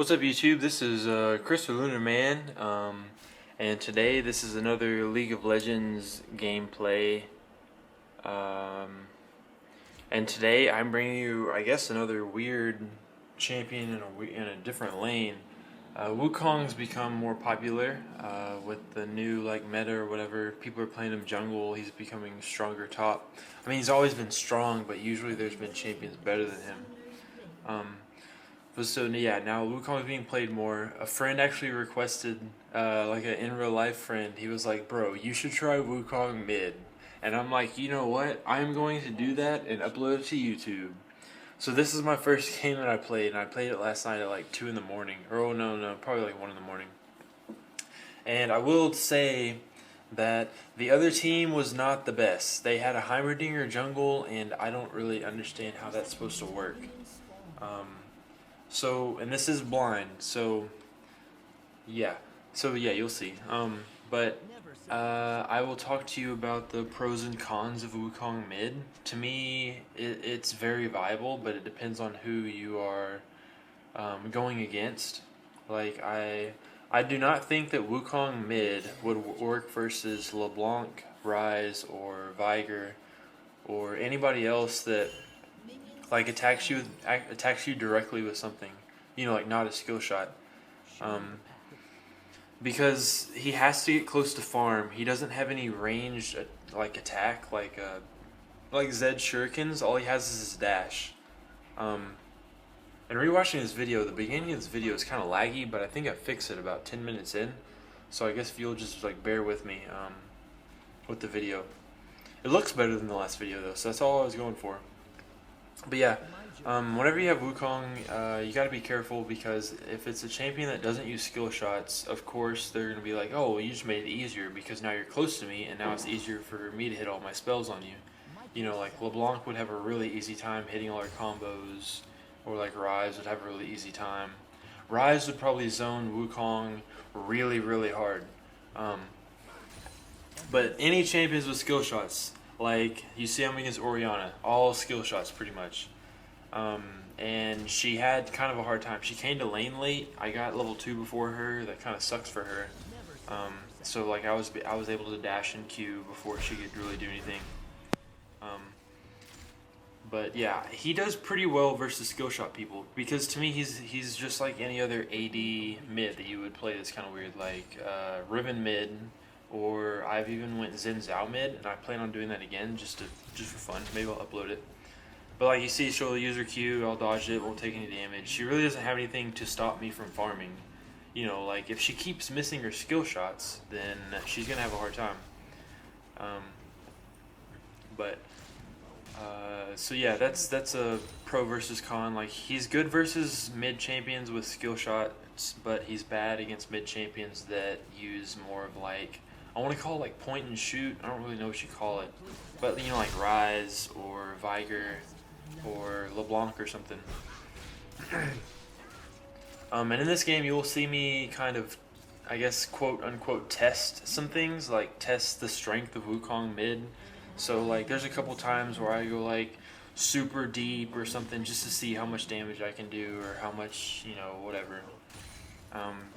What's up, YouTube? This is Chris the Lunarman, and today this is another League of Legends gameplay. And today I'm bringing you, I guess, another weird champion in a different lane. Wukong's become more popular with the new meta or whatever. People are playing him jungle. He's becoming stronger top. I mean, he's always been strong, but usually there's been champions better than him. So yeah, now Wukong is being played more. A friend actually requested, like an in real life friend. He was like, "Bro, you should try Wukong mid," and I'm like, you know what? I'm going to do that and upload it to YouTube. So this is my first game that I played, and I played it last night at like 2 in the morning. Or oh no, probably like 1 in the morning. And I will say that the other team was not the best. They had a Heimerdinger jungle, and I don't really understand how that's supposed to work. And this is blind, so yeah, you'll see. I will talk to you about the pros and cons of Wukong mid. To me, it's very viable, but it depends on who you are going against. Like, I do not think that Wukong mid would work versus LeBlanc, Ryze, or Viger, or anybody else that like attacks you directly with something, like not a skill shot, because he has to get close to farm. He doesn't have any ranged attack like Zed shurikens. All he has is his dash. And rewatching this video, the beginning of this video is kind of laggy, but I think I fixed it about 10 minutes in. So I guess if you'll just bear with me with the video. It looks better than the last video though, so that's all I was going for. But yeah, whenever you have Wukong, you gotta be careful, because if it's a champion that doesn't use skill shots, of course they're gonna be like, "Oh, well, you just made it easier because now you're close to me, and now it's easier for me to hit all my spells on you." Like LeBlanc would have a really easy time hitting all her combos, or like Ryze would have a really easy time. Ryze would probably zone Wukong really, really hard. But any champions with skill shots, like you see him against Orianna, all skill shots pretty much. And she had kind of a hard time. She came to lane late. I got level 2 before her. That kind of sucks for her. So I was able to dash and Q before she could really do anything. But yeah, he does pretty well versus skill shot people, because to me he's just like any other AD mid that you would play. That's kind of weird, like Riven mid. Or I've even went Xin Zhao mid, and I plan on doing that again just for fun. Maybe I'll upload it. But like you see, she'll use her Q, I'll dodge it, won't take any damage. She really doesn't have anything to stop me from farming. Like if she keeps missing her skill shots, then she's gonna have a hard time. So yeah, that's a pro versus con. Like, he's good versus mid champions with skill shots, but he's bad against mid champions that use more of I want to call it point and shoot. I don't really know what you call it, but like Ryze or Viger or LeBlanc or something. And in this game, you will see me kind of, I guess, quote unquote, test some things, like test the strength of Wukong mid. So there's a couple times where I go super deep or something, just to see how much damage I can do, or how much, whatever.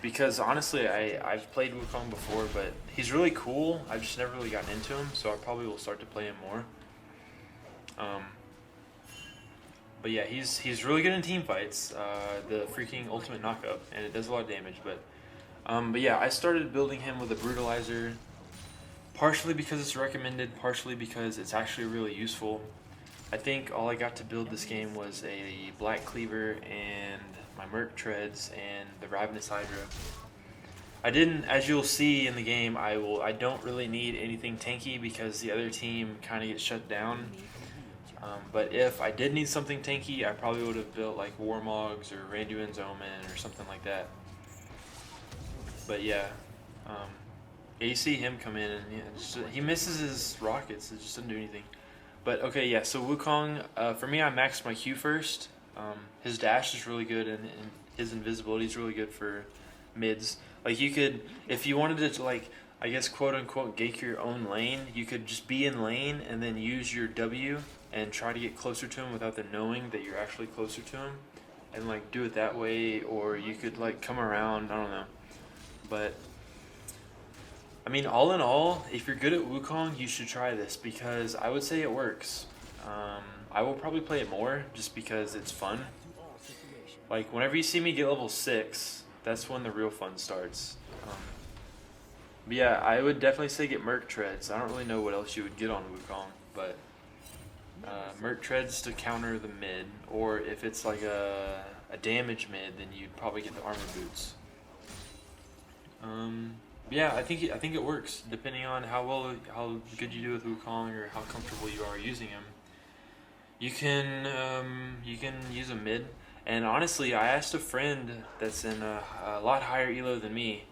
Because honestly, I've played Wukong before, but he's really cool. I've just never really gotten into him, so I probably will start to play him more. But yeah, he's really good in team fights. The freaking ultimate knockup, and it does a lot of damage. But yeah, I started building him with a brutalizer, partially because it's recommended, partially because it's actually really useful. I think all I got to build this game was a Black Cleaver and my Merc Treads and the Ravenous Hydra. I didn't, as you'll see in the game, I don't really need anything tanky, because the other team kind of gets shut down. But if I did need something tanky, I probably would have built Warmogs or Randuin's Omen or something like that. But yeah, you see him come in, and he misses his rockets. It just doesn't do anything. But okay, yeah, so Wukong, for me, I maxed my Q first. His dash is really good, and his invisibility is really good for mids. You could, if you wanted to, I guess, quote unquote, gake your own lane, you could just be in lane and then use your W and try to get closer to him without them knowing that you're actually closer to him. and like do it that way, or you could like come around. I don't know, but I mean, all in all, if you're good at Wukong, you should try this because I would say it works. I will probably play it more just because it's fun. Like whenever you see me get level 6, that's when the real fun starts. But yeah, I would definitely say get Merc Treads. I don't really know what else you would get on Wukong, but Merc Treads to counter the mid, or if it's like a damage mid, then you'd probably get the armor boots. Yeah, I think it works depending on how good you do with Wukong or how comfortable you are using him. You can use a mid, and honestly, I asked a friend that's in a lot higher elo than me.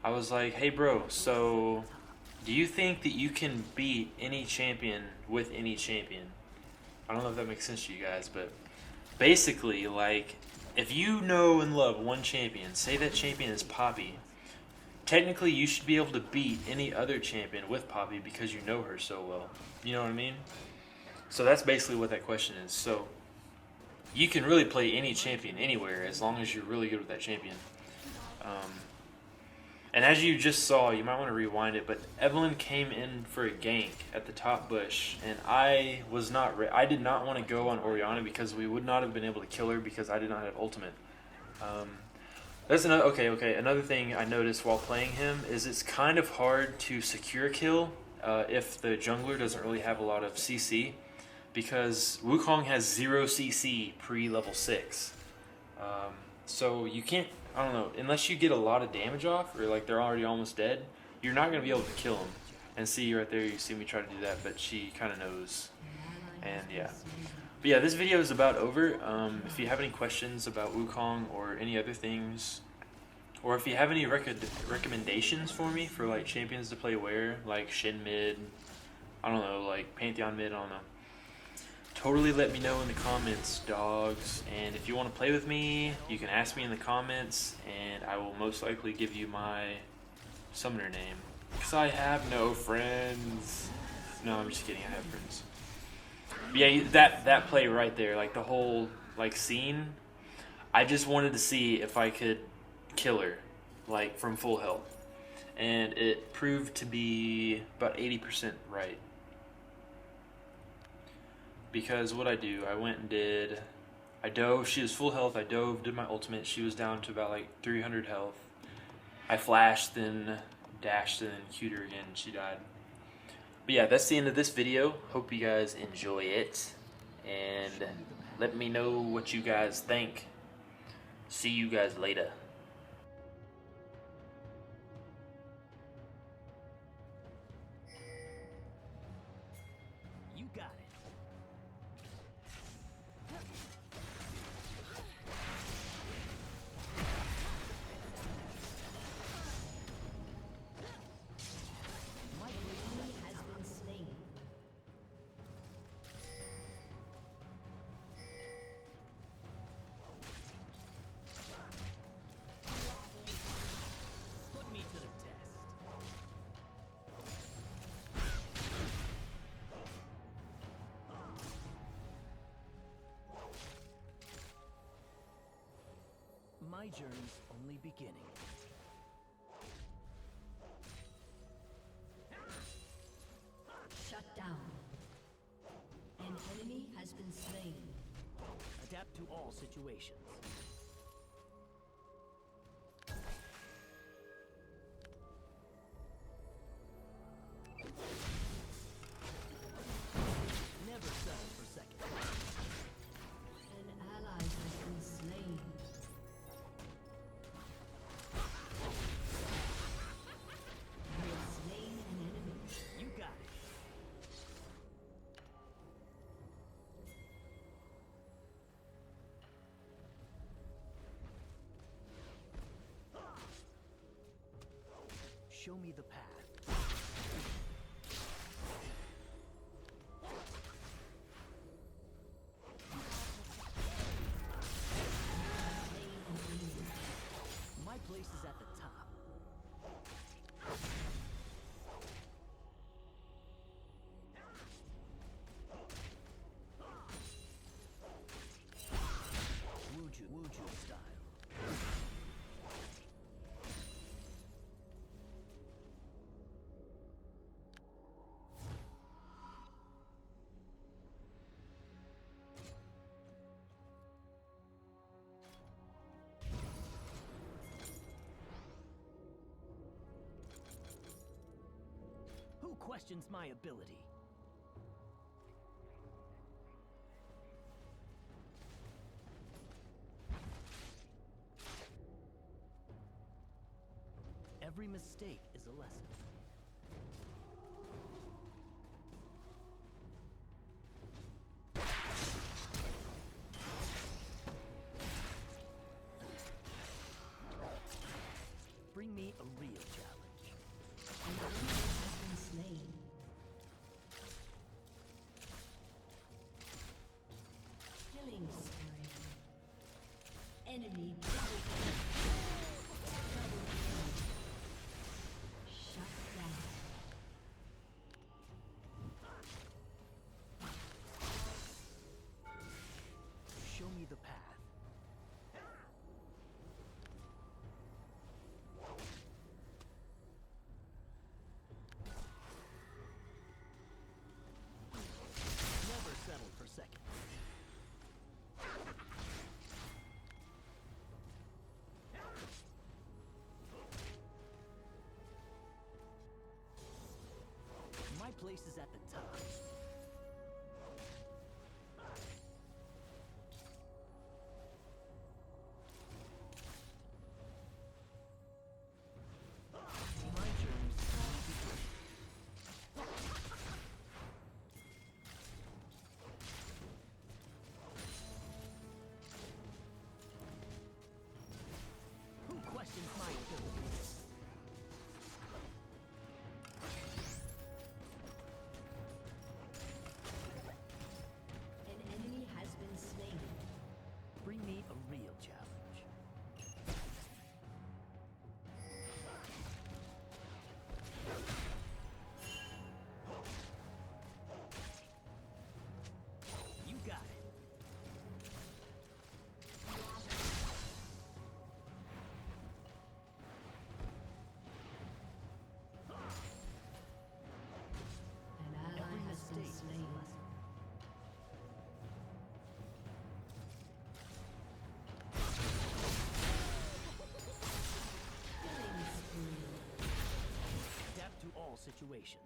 I was like, hey bro, so do you think that you can beat any champion with any champion? I don't know if that makes sense to you guys, but basically, like, if you know and love one champion, say that champion is Poppy, technically you should be able to beat any other champion with Poppy because you know her so well. You know what I mean? So that's basically what that question is. So you can really play any champion anywhere as long as you're really good with that champion. And as you just saw, you might want to rewind it, but Evelyn came in for a gank at the top bush, and I was not. I did not want to go on Orianna because we would not have been able to kill her because I did not have ultimate. That's another. Okay. Another thing I noticed while playing him is it's kind of hard to secure a kill if the jungler doesn't really have a lot of CC, because Wukong has 0 CC pre-level 6. So you can't. I don't know, unless you get a lot of damage off, or like they're already almost dead, you're not going to be able to kill them. And see right there, you see me try to do that, but she kind of knows. And yeah. But yeah, this video is about over. If you have any questions about Wukong or any other things, or if you have any recommendations for me for like champions to play where, like Shin mid, I don't know, like Pantheon mid, I don't know. Totally let me know in the comments, dogs. And if you want to play with me, you can ask me in the comments, and I will most likely give you my summoner name. Because I have no friends. No, I'm just kidding, I have friends. But yeah, that play right there, like the whole like scene, I just wanted to see if I could kill her, like from full health. And it proved to be about 80% right. Because what I do, I went and did, I dove, she was full health, I dove, did my ultimate, she was down to about like 300 health. I flashed, then dashed, and then Q'd her again, and she died. But yeah, that's the end of this video. Hope you guys enjoy it, and let me know what you guys think. See you guys later. You got it. My journey's only beginning. Shut down. An enemy has been slain. Adapt to all situations. Never settle for second. An ally has been slain. You have slain an enemy. You got it. Show me the path. My place is at the top. Wuju. questions my ability? Every mistake is a lesson. Bring me a real challenge. An enemy has been slain. Killing spree. Enemy double kill. Double kill. Shut down. Show me the path. Never settle for second. My place is at the top. My journey's only beginning. Who questions my abilities? An enemy has been slain. Bring me a real challenge. You got it. An ally Every has been mistake is a slain. lesson. Killing spree. Adapt to all situations.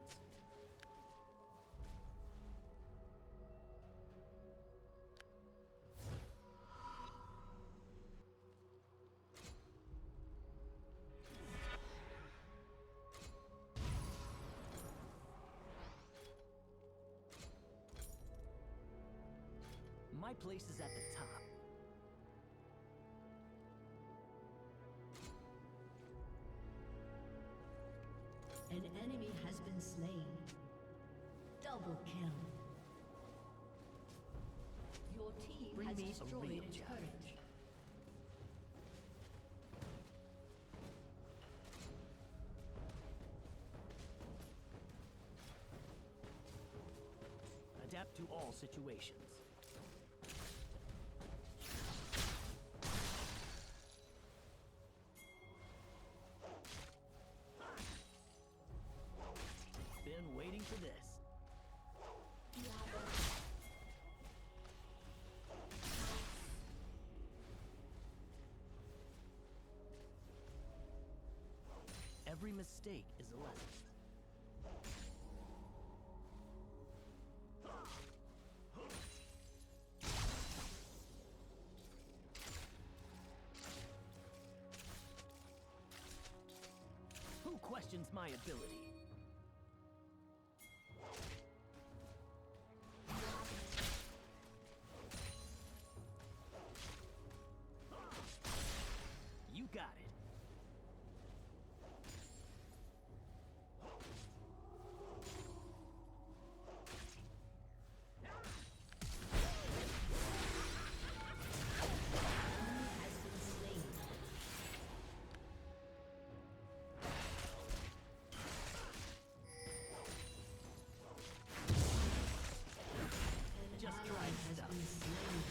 My place is at the top. An enemy has been slain. Double kill. Your team Bring has me a destroyed real a turret. challenge. Adapt to all situations. Been waiting for this. Every mistake is a lesson. Who questions my ability? You got it. Has been slain. An Just ally try has stuff. been slain.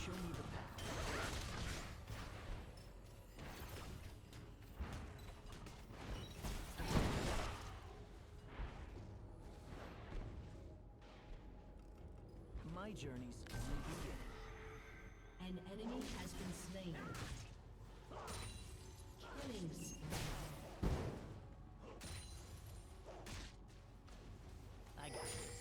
Show me the path. My journey's only beginning. An enemy has been slain. Killing spree. I got this.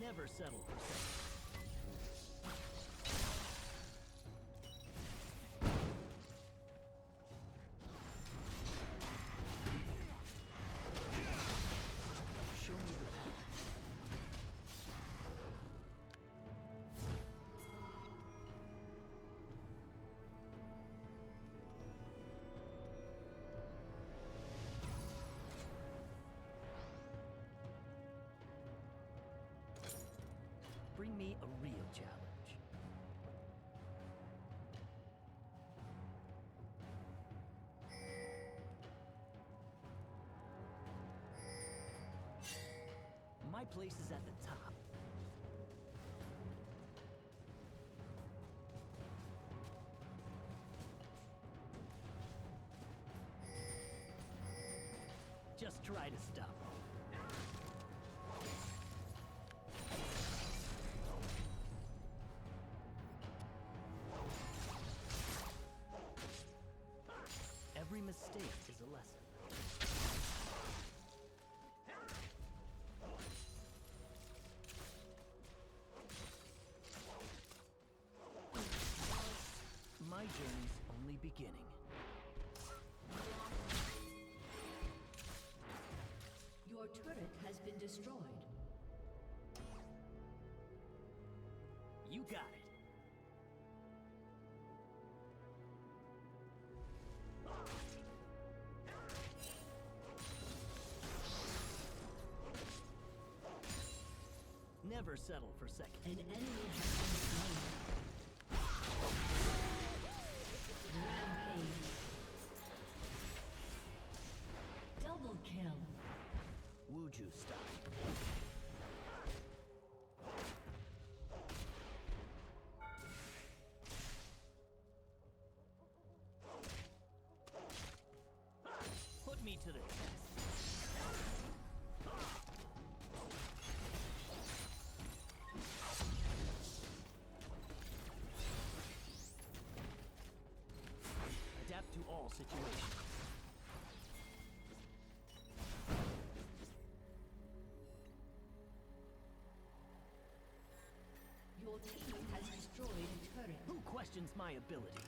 Never settle for second. Show me the path. Bring me a real challenge. My place is at the top. Just try to stop me. Every mistake is a lesson. My journey's only beginning. Your turret has been destroyed. You got it. Never settle for second. An enemy has been slain. Rampage. Double kill. Wuju style. Put me to the test. Adapt to all situations. Your team has destroyed a turret. Who questions my ability?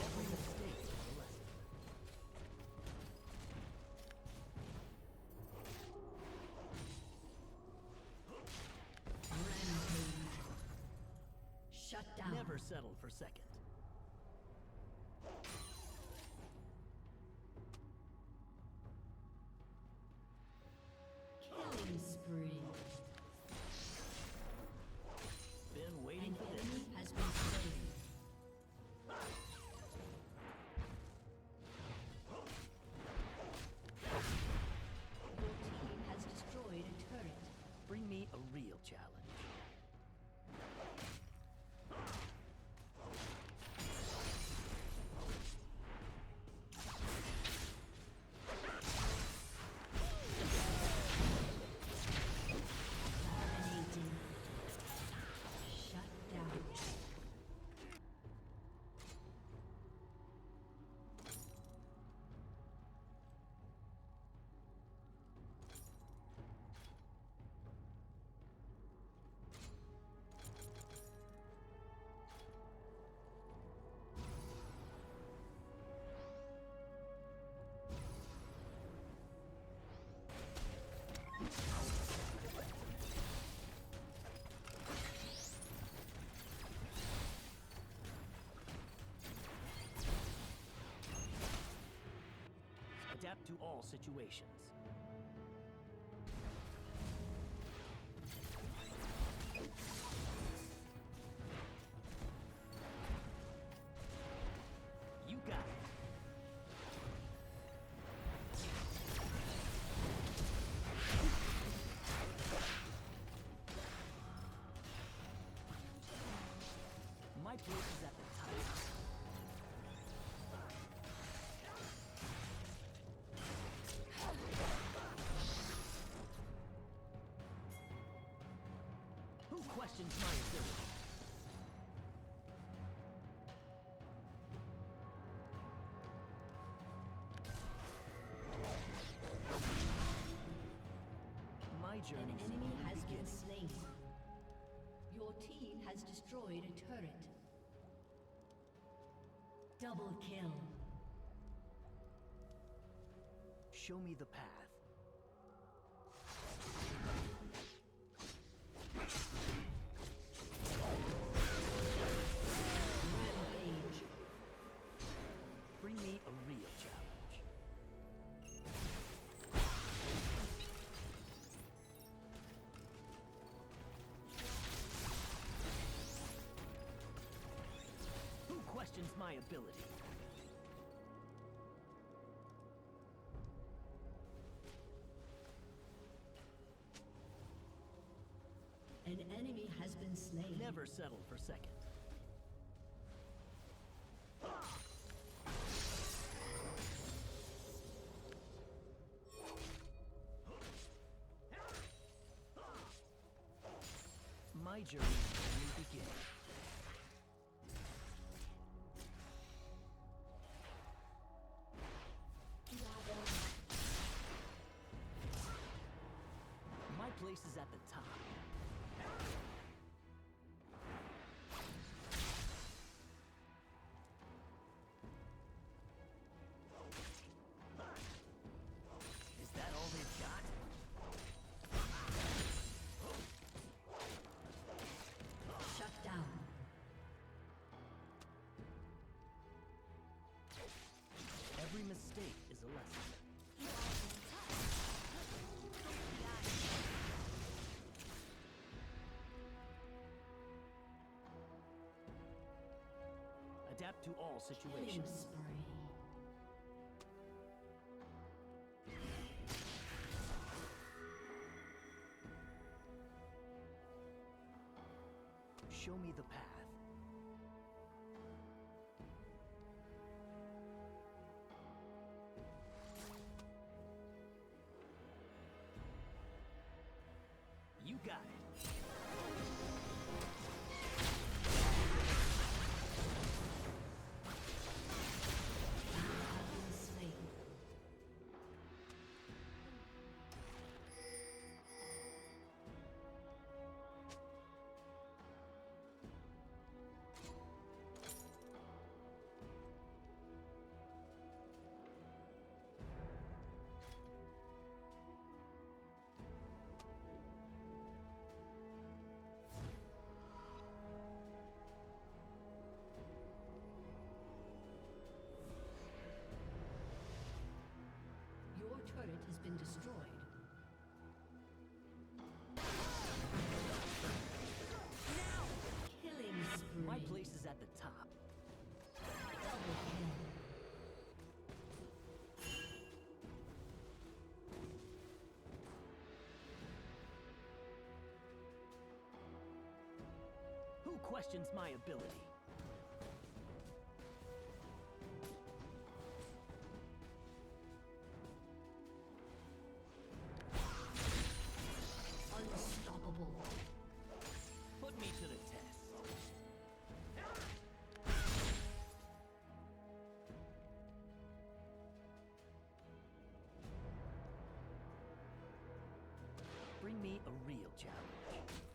Every mistake is a lesson. Rampage. Shut down. Never settle for second. Killing spree. Been waiting An for this. enemy has been slain. Your team has destroyed a turret. Bring me a real challenge. Dominating. Shut down. Adapt to all situations. You got it. questions my ability? My journey An enemy has been slain. Your team has destroyed a turret. Double kill. Show me the path. Rampage. Bring me a real challenge. Who questions my ability? An enemy has been slain. Never settle for second. My journey only begins. My place is at the top. Is that all they've got? Shut down. Every mistake is a lesson. Adapt to all Killing situations. spree. Show me the path. You got it. Have been slain. Your turret has been destroyed. Killing spree. My place is at the top. Double kill. Who questions my ability? Unstoppable. Put me to the test. Bring me a real challenge.